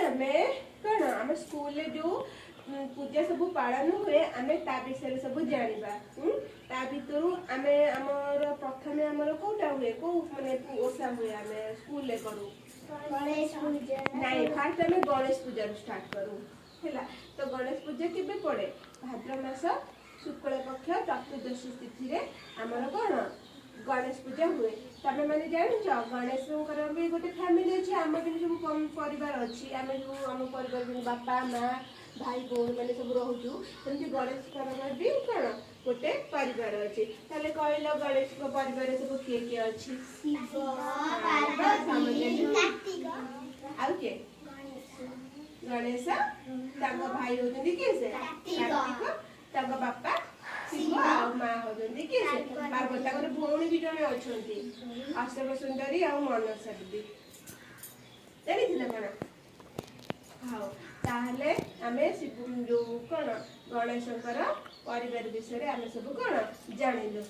आमे कौन आम स्कूल जो पूजा सब पालन हुए आमे ता विषय सब जानिबा ता भितरु आमे हमर प्रथमे हमर कोटा हुए को माने ओसा हुए आमे स्कूल ले करू गणेश पूजा नहीं फास्ट आमे गणेश पूजा स्टार्ट करू हैला तो गणेश पूजा केबे पड़े भाद्र मास शुक्ल पक्ष चतुर्दशी तिथि रे हमर कोन गणेश पूजा हुए तमे माने जानिछ गणेश कर भी गोटे फैमिली अछि हम भी सब कम परिवार अछि आमे जो हम परिवार में बापा माँ भाई बोन मैंने सब रोचु सेमती गणेश भी कौन गोटे परिवार अच्छे ताले कहल गणेश परिवार सब किए किए अच्छी शिव पार्वती कार्तिक आउ के गणेश तांको भाई होजंदी के से कार्तिक तांको बापा शिव आ मां होजंदी के से पार्वती तांको भौणी भी जने अछंती अष्टम सुंदरी आ मनसा देवी जानि थिला कोन हां ताहले आमे जो कौन गणेशंकर परिवार विषय आमे सब कौन जानिलु